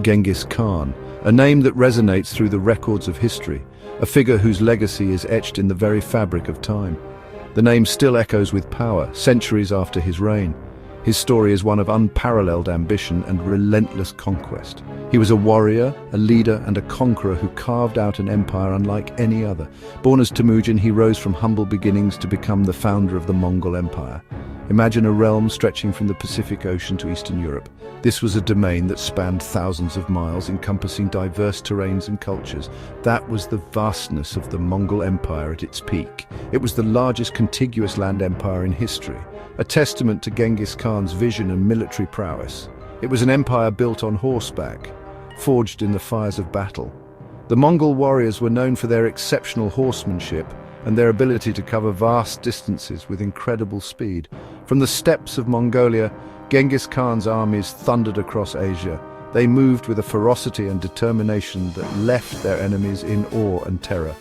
Genghis Khan, a name that resonates through the records of history, a figure whose legacy is etched in the very fabric of time. The name still echoes with power, centuries after his reign. His story is one of unparalleled ambition and relentless conquest. He was a warrior, a leader, and a conqueror who carved out an empire unlike any other. Born as Temujin, he rose from humble beginnings to become the founder of the Mongol Empire. Imagine a realm stretching from the Pacific Ocean to Eastern Europe. This was a domain that spanned thousands of miles, encompassing diverse terrains and cultures. That was the vastness of the Mongol Empire at its peak. It was the largest contiguous land empire in history, a testament to Genghis Khan's vision and military prowess. It was an empire built on horseback, forged in the fires of battle. The Mongol warriors were known for their exceptional horsemanship and their ability to cover vast distances with incredible speed. From the steppes of Mongolia, Genghis Khan's armies thundered across Asia. They moved with a ferocity and determination that left their enemies in awe and terror.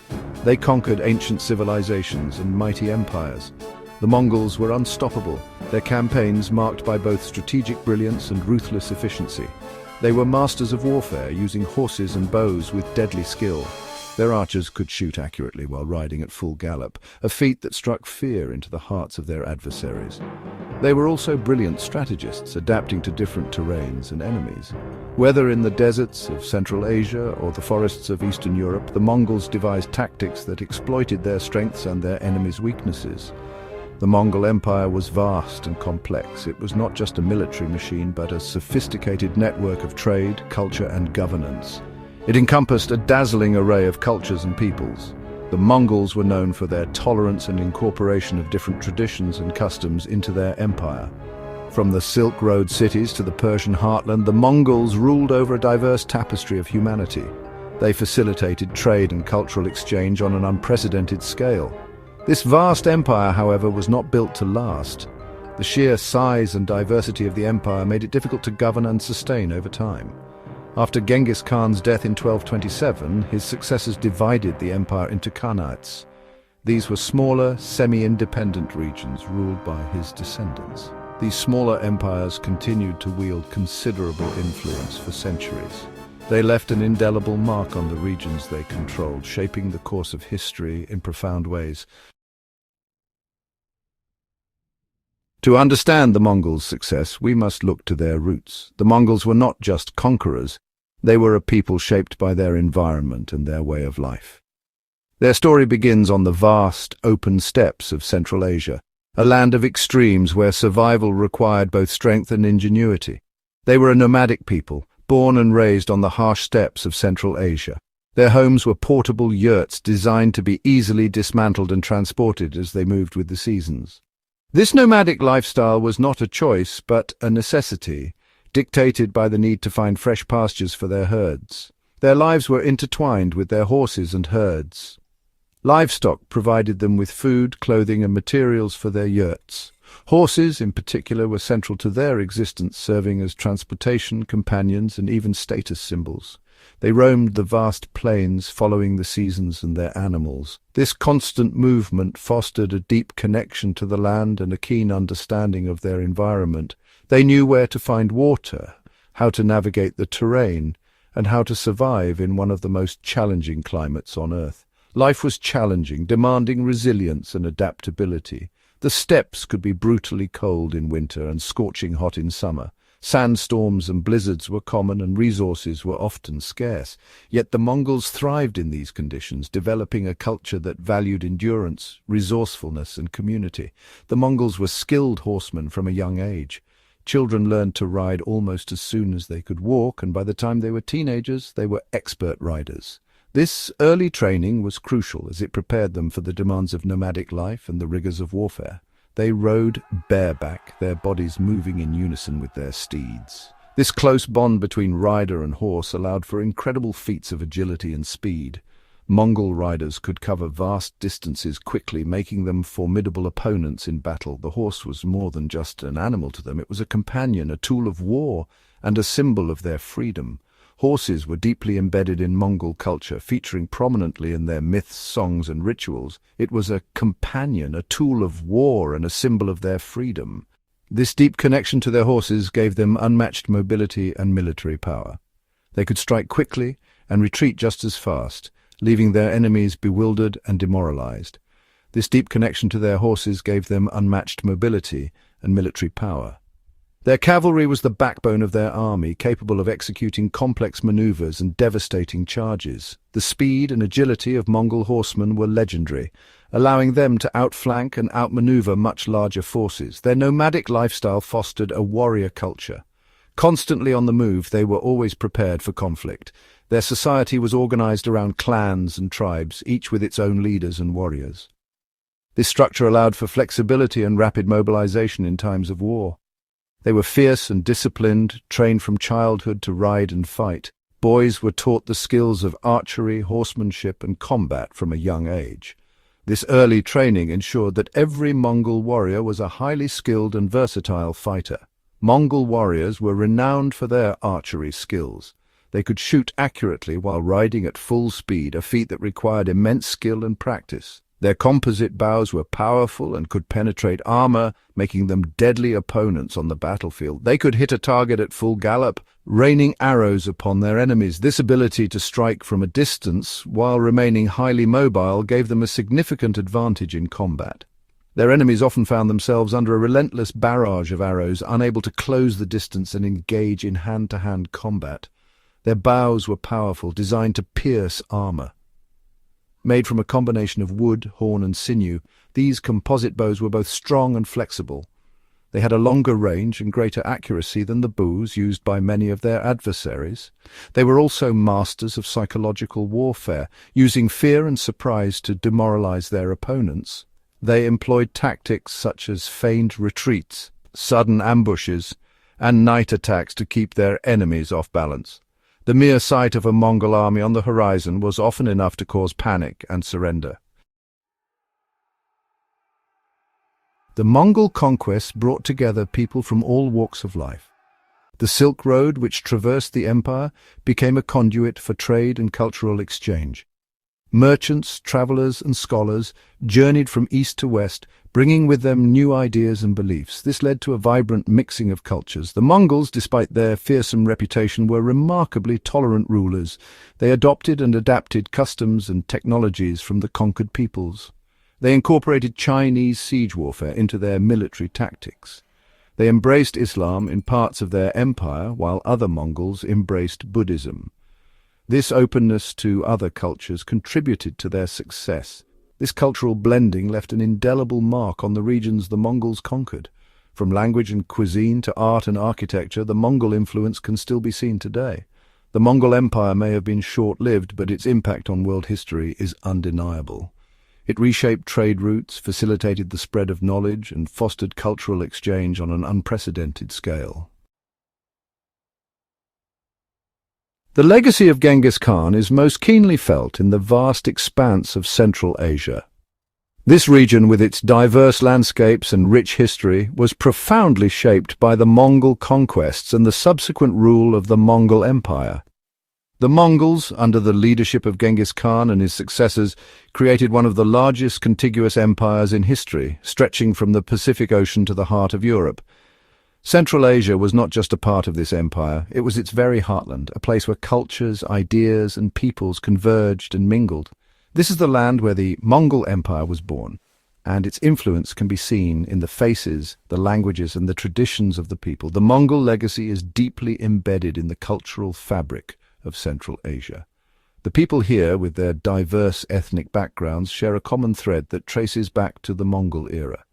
They conquered ancient civilizations and mighty empires. The Mongols were unstoppable, their campaigns marked by both strategic brilliance and ruthless efficiency. They were masters of warfare, using horses and bows with deadly skill. Their archers could shoot accurately while riding at full gallop, a feat that struck fear into the hearts of their adversaries. They were also brilliant strategists, adapting to different terrains and enemies. Whether in the deserts of Central Asia or the forests of Eastern Europe, the Mongols devised tactics that exploited their strengths and their enemies' weaknesses. The Mongol Empire was vast and complex. It was not just a military machine, but a sophisticated network of trade, culture, and governance. It encompassed a dazzling array of cultures and peoples. The Mongols were known for their tolerance and incorporation of different traditions and customs into their empire. From the Silk Road cities to the Persian heartland, the Mongols ruled over a diverse tapestry of humanity. They facilitated trade and cultural exchange on an unprecedented scale. This vast empire, however, was not built to last. The sheer size and diversity of the empire made it difficult to govern and sustain over time. After Genghis Khan's death in 1227, his successors divided the empire into khanates. These were smaller, semi-independent regions ruled by his descendants. These smaller empires continued to wield considerable influence for centuries. They left an indelible mark on the regions they controlled, shaping the course of history in profound ways. To understand the Mongols' success, we must look to their roots. The Mongols were not just conquerors. They were a people shaped by their environment and their way of life. Their story begins on the vast, open steppes of Central Asia, a land of extremes where survival required both strength and ingenuity. They were a nomadic people, born and raised on the harsh steppes of Central Asia. Their homes were portable yurts designed to be easily dismantled and transported as they moved with the seasons. This nomadic lifestyle was not a choice, but a necessity, dictated by the need to find fresh pastures for their herds. Their lives were intertwined with their horses and herds. Livestock provided them with food, clothing, and materials for their yurts. Horses, in particular, were central to their existence, serving as transportation, companions, and even status symbols. They roamed the vast plains, following the seasons and their animals. This constant movement fostered a deep connection to the land and a keen understanding of their environment. They knew where to find water, how to navigate the terrain, and how to survive in one of the most challenging climates on Earth. Life was challenging, demanding resilience and adaptability. The steppes could be brutally cold in winter and scorching hot in summer. Sandstorms and blizzards were common and resources were often scarce. Yet the Mongols thrived in these conditions, developing a culture that valued endurance, resourcefulness, and community. The Mongols were skilled horsemen from a young age. Children learned to ride almost as soon as they could walk, and by the time they were teenagers, they were expert riders. This early training was crucial as it prepared them for the demands of nomadic life and the rigors of warfare. They rode bareback, their bodies moving in unison with their steeds. This close bond between rider and horse allowed for incredible feats of agility and speed. Mongol riders could cover vast distances quickly, making them formidable opponents in battle. The horse was more than just an animal to them. It was a companion, a tool of war, and a symbol of their freedom. Horses were deeply embedded in Mongol culture, featuring prominently in their myths, songs, and rituals. It was a companion, a tool of war, and a symbol of their freedom. This deep connection to their horses gave them unmatched mobility and military power. They could strike quickly and retreat just as fast, leaving their enemies bewildered and demoralized. This deep connection to their horses gave them unmatched mobility and military power. Their cavalry was the backbone of their army, capable of executing complex maneuvers and devastating charges. The speed and agility of Mongol horsemen were legendary, allowing them to outflank and outmaneuver much larger forces. Their nomadic lifestyle fostered a warrior culture. Constantly on the move, they were always prepared for conflict. Their society was organized around clans and tribes, each with its own leaders and warriors. This structure allowed for flexibility and rapid mobilization in times of war. They were fierce and disciplined, trained from childhood to ride and fight. Boys were taught the skills of archery, horsemanship, and combat from a young age. This early training ensured that every Mongol warrior was a highly skilled and versatile fighter. Mongol warriors were renowned for their archery skills. They could shoot accurately while riding at full speed, a feat that required immense skill and practice. Their composite bows were powerful and could penetrate armor, making them deadly opponents on the battlefield. They could hit a target at full gallop, raining arrows upon their enemies. This ability to strike from a distance while remaining highly mobile gave them a significant advantage in combat. Their enemies often found themselves under a relentless barrage of arrows, unable to close the distance and engage in hand-to-hand combat. Their bows were powerful, designed to pierce armor. Made from a combination of wood, horn, and sinew, these composite bows were both strong and flexible. They had a longer range and greater accuracy than the bows used by many of their adversaries. They were also masters of psychological warfare, using fear and surprise to demoralize their opponents. They employed tactics such as feigned retreats, sudden ambushes, and night attacks to keep their enemies off balance. The mere sight of a Mongol army on the horizon was often enough to cause panic and surrender. The Mongol conquests brought together people from all walks of life. The Silk Road, which traversed the empire, became a conduit for trade and cultural exchange. Merchants, travelers, and scholars journeyed from east to west, bringing with them new ideas and beliefs. This led to a vibrant mixing of cultures. The Mongols, despite their fearsome reputation, were remarkably tolerant rulers. They adopted and adapted customs and technologies from the conquered peoples. They incorporated Chinese siege warfare into their military tactics. They embraced Islam in parts of their empire, while other Mongols embraced Buddhism. This openness to other cultures contributed to their success. This cultural blending left an indelible mark on the regions the Mongols conquered. From language and cuisine to art and architecture, the Mongol influence can still be seen today. The Mongol Empire may have been short-lived, but its impact on world history is undeniable. It reshaped trade routes, facilitated the spread of knowledge, and fostered cultural exchange on an unprecedented scale. The legacy of Genghis Khan is most keenly felt in the vast expanse of Central Asia. This region, with its diverse landscapes and rich history, was profoundly shaped by the Mongol conquests and the subsequent rule of the Mongol Empire. The Mongols, under the leadership of Genghis Khan and his successors, created one of the largest contiguous empires in history, stretching from the Pacific Ocean to the heart of Europe. Central Asia was not just a part of this empire, it was its very heartland, a place where cultures, ideas, and peoples converged and mingled. This is the land where the Mongol Empire was born, and its influence can be seen in the faces, the languages, and the traditions of the people. The Mongol legacy is deeply embedded in the cultural fabric of Central Asia. The people here, with their diverse ethnic backgrounds, share a common thread that traces back to the Mongol era.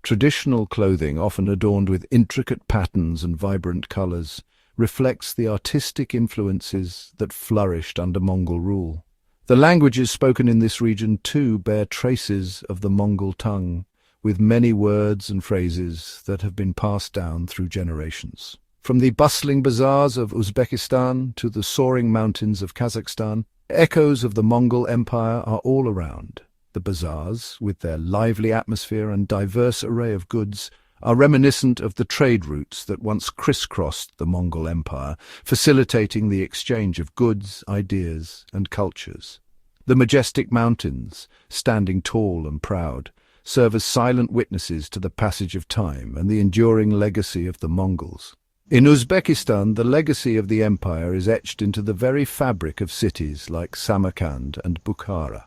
Traditional clothing, often adorned with intricate patterns and vibrant colors, reflects the artistic influences that flourished under Mongol rule. The languages spoken in this region too bear traces of the Mongol tongue, with many words and phrases that have been passed down through generations. From the bustling bazaars of Uzbekistan to the soaring mountains of Kazakhstan, echoes of the Mongol Empire are all around. The bazaars, with their lively atmosphere and diverse array of goods, are reminiscent of the trade routes that once crisscrossed the Mongol Empire, facilitating the exchange of goods, ideas, and cultures. The majestic mountains, standing tall and proud, serve as silent witnesses to the passage of time and the enduring legacy of the Mongols. In Uzbekistan, the legacy of the empire is etched into the very fabric of cities like Samarkand and Bukhara.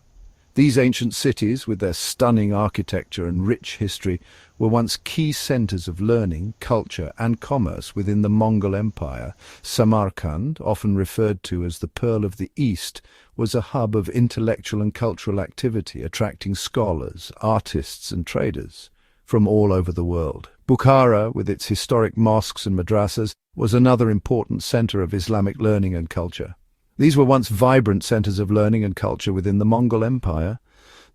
These ancient cities, with their stunning architecture and rich history, were once key centers of learning, culture and commerce within the Mongol Empire. Samarkand, often referred to as the Pearl of the East, was a hub of intellectual and cultural activity, attracting scholars, artists and traders from all over the world. Bukhara, with its historic mosques and madrasas, was another important center of Islamic learning and culture. These were once vibrant centers of learning and culture within the Mongol Empire.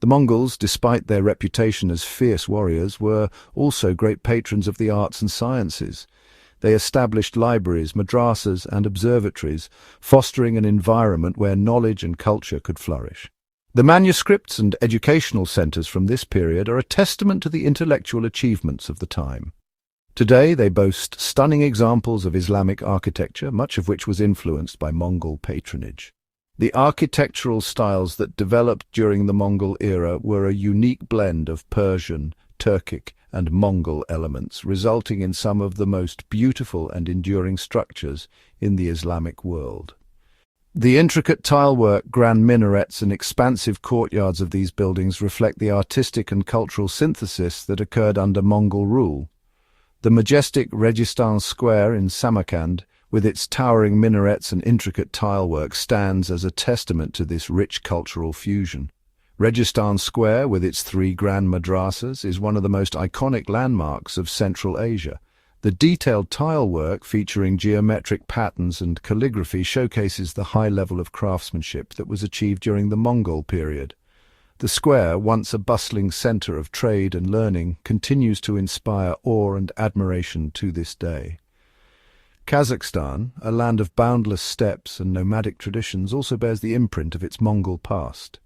The Mongols, despite their reputation as fierce warriors, were also great patrons of the arts and sciences. They established libraries, madrasas and observatories, fostering an environment where knowledge and culture could flourish. The manuscripts and educational centers from this period are a testament to the intellectual achievements of the time. Today they boast stunning examples of Islamic architecture, much of which was influenced by Mongol patronage. The architectural styles that developed during the Mongol era were a unique blend of Persian, Turkic, and Mongol elements, resulting in some of the most beautiful and enduring structures in the Islamic world. The intricate tilework, grand minarets, and expansive courtyards of these buildings reflect the artistic and cultural synthesis that occurred under Mongol rule. The majestic Registan Square in Samarkand, with its towering minarets and intricate tilework, stands as a testament to this rich cultural fusion. Registan Square, with its 3 grand madrasas, is one of the most iconic landmarks of Central Asia. The detailed tilework, featuring geometric patterns and calligraphy, showcases the high level of craftsmanship that was achieved during the Mongol period. The square, once a bustling center of trade and learning, continues to inspire awe and admiration to this day. Kazakhstan, a land of boundless steppes and nomadic traditions, also bears the imprint of its Mongol past.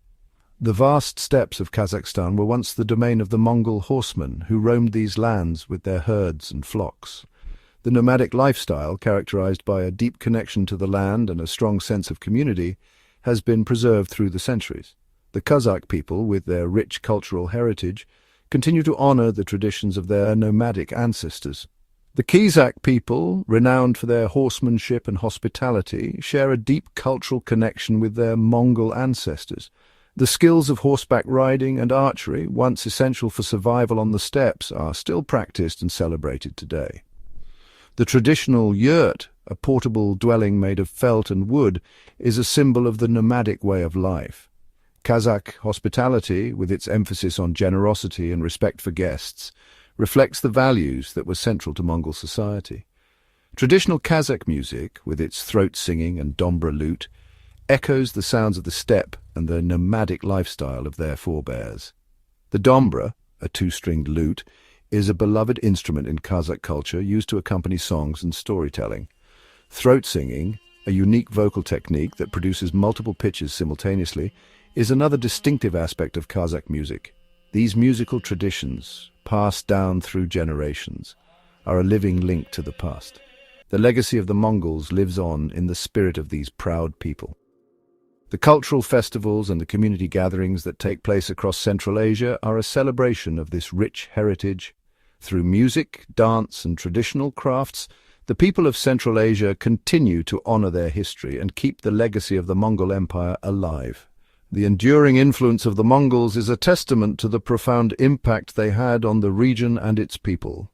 The vast steppes of Kazakhstan were once the domain of the Mongol horsemen, who roamed these lands with their herds and flocks. The nomadic lifestyle, characterized by a deep connection to the land and a strong sense of community, has been preserved through the centuries. The Kazakh people, with their rich cultural heritage, continue to honor the traditions of their nomadic ancestors. The Kazakh people, renowned for their horsemanship and hospitality, share a deep cultural connection with their Mongol ancestors. The skills of horseback riding and archery, once essential for survival on the steppes, are still practiced and celebrated today. The traditional yurt, a portable dwelling made of felt and wood, is a symbol of the nomadic way of life. Kazakh hospitality, with its emphasis on generosity and respect for guests, reflects the values that were central to Mongol society. Traditional Kazakh music, with its throat singing and dombra lute, echoes the sounds of the steppe and the nomadic lifestyle of their forebears. The dombra, a 2-stringed lute, is a beloved instrument in Kazakh culture used to accompany songs and storytelling. Throat singing, a unique vocal technique that produces multiple pitches simultaneously, is another distinctive aspect of Kazakh music. These musical traditions, passed down through generations, are a living link to the past. The legacy of the Mongols lives on in the spirit of these proud people. The cultural festivals and the community gatherings that take place across Central Asia are a celebration of this rich heritage. Through music, dance, and traditional crafts, the people of Central Asia continue to honor their history and keep the legacy of the Mongol Empire alive. The enduring influence of the Mongols is a testament to the profound impact they had on the region and its people.